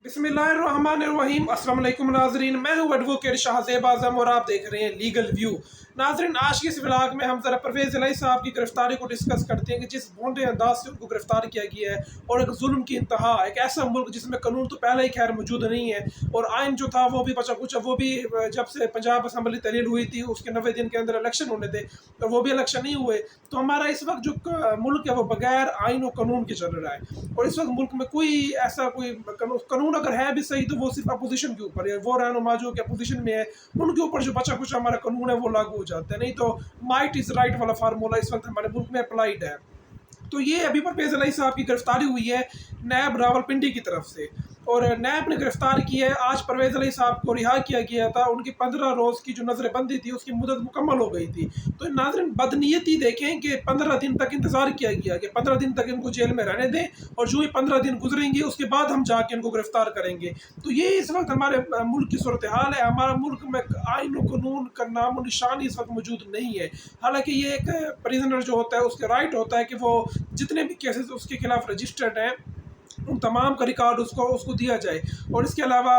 बिस्मिल्लाहिर्रहमानिर्रहीम। अस्सलाम वालेकुम नाजरीन, मैं हूँ एडवोकेट शाहज़ेब आज़म और आप देख रहे हैं लीगल व्यू। नाजरीन, आज की इस व्लॉग में हम ज़रा परवेज़ इलाही साहब की गिरफ्तारी को डिस्कस करते हैं कि जिस भोंडे अंदाज से उनको गिरफ्तार किया गया है और एक जुल्म की इंतहा, एक ऐसा मुल्क जिसमें कानून तो पहले ही खैर मौजूद नहीं है और आइन जो था वो भी बचा कुछ, वो भी जब से पंजाब असम्बली तहलील हुई थी उसके 90 दिन के अंदर इलेक्शन होने थे तो वो भी इलेक्शन नहीं हुए। तो हमारा इस वक्त जो मुल्क है वो बगैर आइन और कानून के चल रहा है और इस वक्त मुल्क में कोई ऐसा कोई कानून अगर है भी सही तो वो सिर्फ अपोजिशन के ऊपर है, वो रहनुमा जो कि अपोजिशन में है उनके ऊपर जो बचा कुछ हमारा कानून है वो लागू हो जाता है। नहीं तो माइट इज़ राइट वाला फार्मूला इस वक्त हमारे मुल्क में अप्लाइड है। तो ये अभी परवेज़ इलाही साहब की गिरफ्तारी हुई है नैब रावलपिंडी की तरफ से और नैब ने गिरफ्तार किया है। आज परवेज़ इलाही साहब को रिहा किया गया था, उनकी 15 रोज़ की जो नज़रबंदी थी उसकी मुद्दत मुकम्मल हो गई थी। तो नाज़रीन, बदनीयती देखें कि 15 दिन तक इंतज़ार किया गया कि 15 दिन तक इनको जेल में रहने दें और जो ही 15 दिन गुजरेंगे उसके बाद हम जाके इनको गिरफ्तार करेंगे। तो ये इस वक्त हमारे मुल्क की सूरत हाल है। हमारा मुल्क में आइन और कानून का नामो निशान इस वक्त मौजूद नहीं है। हालांकि ये एक प्रिजनर जो होता है उसका राइट होता है कि वो जितने भी केसेस उसके खिलाफ रजिस्टर्ड हैं उन तमाम का रिकॉर्ड उसको दिया जाए। और इसके अलावा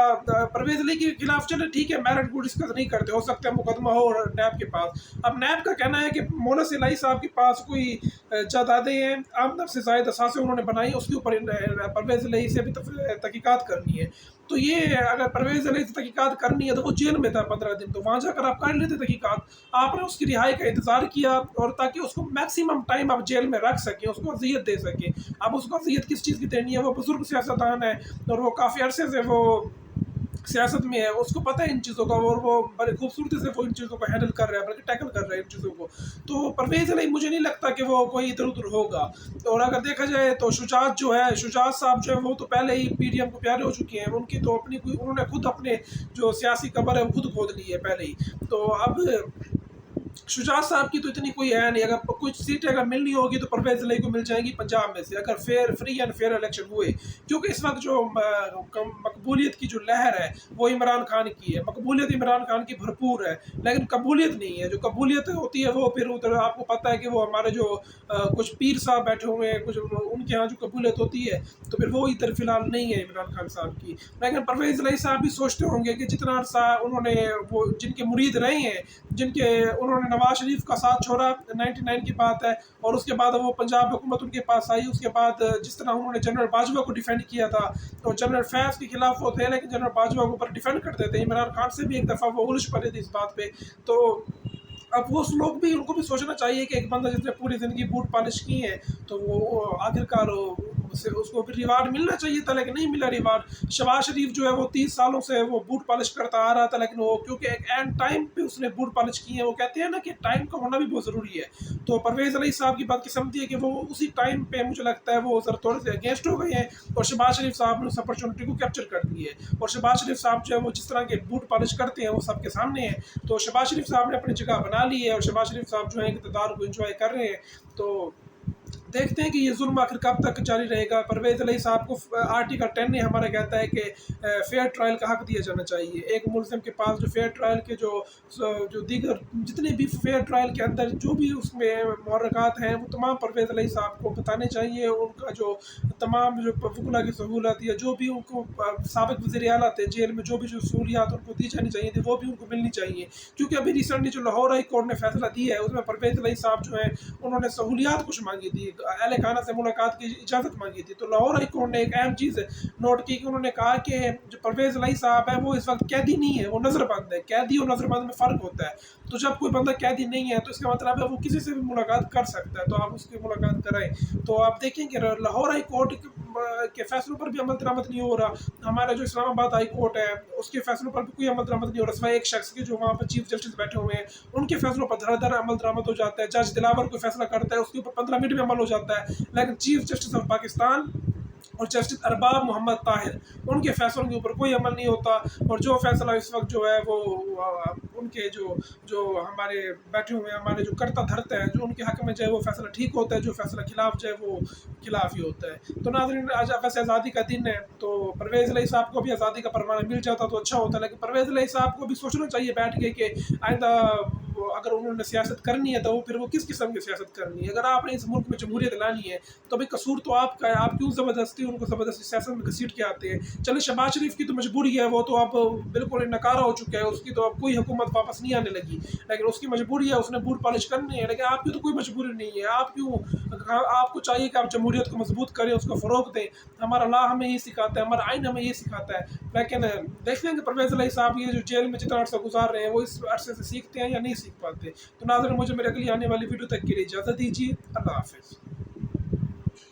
परवेज़ इलाही के खिलाफ चले ठीक है, मेरिट को डिस्कस नहीं करते, हो सकता है मुकदमा हो और नैब के पास। अब नैब का कहना है कि मोनस इलाही साहब के पास कोई जायदादें हैं, आमदन से ज़ायद असासे उन्होंने बनाई, उसके ऊपर परवेज़ इलाही से भी तहकीकात करनी है। तो ये अगर परवेज़ इलाही से तहकीकात करनी है तो वो जेल में था 15 दिन, तो वहाँ जाकर आप कर लेते तहकीकात। आपने उसकी रिहाई का इंतज़ार किया और ताकि उसको मैक्सिमम टाइम आप जेल में रख सकें, उसको अज़ियत दे सकें। अब उसको अज़ियत किस चीज़ की देनी है, वो बुज़ुर्ग सियासतदान है और वो काफ़ी अरसे से वो सियासत में है, उसको पता है इन चीज़ों का और वो बड़े खूबसूरती से वो इन चीज़ों को हैंडल कर रहा है, बल्कि टैकल कर रहा है इन चीज़ों को। तो परवेज़ इलाही मुझे नहीं लगता कि वो कोई इधर उधर होगा। और अगर देखा जाए तो शुजात जो है, शुजात साहब जो है वो तो पहले ही पीडीएम को प्यारे हो चुके हैं, उनकी तो अपनी कोई उन्होंने खुद अपने जो सियासी कब्र है वो खुद खोद ली है पहले ही। तो अब शुजात साहब की तो इतनी कोई है नहीं, अगर कुछ सीटें अगर मिलनी होगी तो परवेज़ इलाही को मिल जाएंगी पंजाब में से, अगर फ्री एंड फेयर इलेक्शन हुए। क्योंकि इस वक्त जो मकबूलियत की जो लहर है वो इमरान खान की है, मकबूलियत इमरान खान की भरपूर है, लेकिन कबूलियत नहीं है। जो कबूलियत होती है वो फिर उधर आपको पता है कि वो हमारे जो कुछ पीर साहब बैठे हुए हैं, कुछ उनके यहाँ जो कबूलियत होती है तो फिर वो इधर फिलहाल नहीं है इमरान खान साहब की। लेकिन परवेज़ इलाही साहब भी सोचते होंगे कि जितना अरसा उन्होंने वो जिनके मुरीद रहे हैं, जिनके उन्होंने नवाज शरीफ का साथ छोड़ा 99 की बात है और उसके बाद वो पंजाब हुकूमत उनके पास आई, उसके बाद जिस तरह उन्होंने जनरल बाजवा को डिफेंड किया था तो जनरल फैज़ के खिलाफ वो थे लेकिन जनरल बाजवा के ऊपर डिफेंड करते थे। इमरान खान से भी एक दफ़ा वो उलझ पड़े थे इस बात पे। तो अब वो लोग भी उनको भी सोचना चाहिए कि एक बंदा जिसने पूरी ज़िंदगी बूट पॉलिश की है तो वो आखिरकार उसको भी रिवार्ड मिलना चाहिए था, लेकिन नहीं मिला रिवार्ड। शहबाज शरीफ जो है वो 30 सालों से वो बूट पॉलिश करता आ रहा था, लेकिन वो क्योंकि एक एंड टाइम पे उसने बूट पॉलिश की है, वो कहते हैं ना कि टाइम का होना भी बहुत ज़रूरी है। तो परवेज़ इलाही साहब की बात की समझती है कि वो उसी टाइम पे मुझे लगता है वो ज़रा थोड़े से अगेंस्ट हो गए हैं और शहबाज शरीफ साहब ने उस अपॉर्चुनिटी को कैप्चर कर ली है। और शहबाज शरीफ साहब जो है वो जिस तरह के बूट पॉलिश करते हैं वो सबके सामने है। तो शहबाज शरीफ साहब ने अपनी जगह बना ली है और शहबाज शरीफ साहब जो है इक़्तिदार को एंजॉय कर रहे हैं। तो देखते हैं कि ये जुल्म आखिर कब तक जारी रहेगा। परवेज़ इलाही साहब को आर्टिकल 10 ने हमारा कहता है कि फेयर ट्रायल का हक दिया जाना चाहिए। एक मुल्ज़िम के पास जो फेयर ट्रायल के जो दीगर जितने भी फेयर ट्रायल के अंदर जो भी उसमें मुहर्रकात हैं वो तमाम परवेज़ इलाही साहब को बताने चाहिए। उनका जो तमाम जो वकुला की सहूलत या जो भी उनको साबिक़ वज़ीर आला थे जेल में जो भी जो सहूलियात उनको दी जानी चाहिए थी वो भी उनको मिलनी चाहिए। क्योंकि अभी रिसेंटली जो लाहौर हाई कोर्ट ने फैसला दिया है उसमें परवेज़ इलाही साहब जो है उन्होंने सहूलियात कुछ मांगी थी, अहले खाना से मुलाकात की इजाज़त मांगी थी। तो लाहौर हाई कोर्ट ने एक अहम चीज़ नोट की कि उन्होंने कहा कि जो परवेज़ इलाही साहब है वो इस वक्त कैदी नहीं है, वो नज़रबंद है। कैदी और नज़रबंद में फ़र्क होता है। तो जब कोई बंदा कैदी नहीं है तो इसका मतलब है वो किसी से भी मुलाकात कर सकता है, तो आप उसकी मुलाकात कराएं। तो आप देखें कि लाहौर हाई कोर्ट के फैसलों पर भी अमल दरामद नहीं हो रहा, हमारा जो इस्लामाबाद हाई कोर्ट है उसके फैसलों पर भी कोई अमल दरामद नहीं हो रहा, सिवाय एक शख्स के जो वहाँ पर चीफ जस्टिस बैठे हुए हैं उनके फैसलों पर धड़ाधड़ अमल दरामद हो जाता है। जज दिलावर कोई फैसला करता है उसके ऊपर 15 मिनट में अमल हो जाता है, लेकिन चीफ जस्टिस ऑफ पाकिस्तान और जस्टिस अरबाब मोहम्मद ताहिर उनके फैसलों के ऊपर कोई अमल नहीं होता। और जो फैसला इस वक्त जो है वो उनके जो हमारे बैठे हुए हैं हमारे जो करता धरता है जो उनके हक़ में जो है वो फैसला ठीक होता है, जो फैसला खिलाफ जो है वो खिलाफ ही होता है। तो नाज़रीन, आज वैसे आज़ादी का दिन है तो परवेज़ इलाही साहब को भी आज़ादी का परवाना मिल जाता तो अच्छा होता, लेकिन परवेज़ इलाही साहब को भी सोचना चाहिए बैठ के कि आइंदा اگر انہوں نے سیاست کرنی ہے تو وہ پھر وہ کس قسم کی سیاست کرنی ہے؟ اگر آپ نے اس ملک میں جمہوریت لانی ہے تو بھائی قصور تو آپ کا ہے، آپ کیوں زبردستی ان کو زبردستی سیاست میں گھسیٹ کے آتے ہیں؟ چلے شہباز شریف کی تو مجبوری ہے، وہ تو اب بالکل نکارہ ہو چکا ہے، اس کی تو اب کوئی حکومت واپس نہیں آنے لگی، لیکن اس کی مجبوری ہے، اس نے بوٹ پالش کرنی ہے، لیکن آپ کی تو کوئی مجبوری نہیں ہے، آپ کو چاہیے کہ آپ جمہوریت کو مضبوط کریں، اس کو فروغ دیں۔ ہمارا لا ہمیں یہ سکھاتا ہے، ہمارا آئین ہمیں یہ سکھاتا ہے، لیکن دیکھ لیں کہ پرویز الہی صاحب یہ جو جیل میں جتنا عرصہ گزار رہے ہیں وہ اس عرصے سے سیکھتے ہیں یا نہیں سیکھ پاتے۔ تو ناظرین، مجھے میرے اگلی آنے والی ویڈیو تک کے لیے اجازت دیجیے، اللہ حافظ۔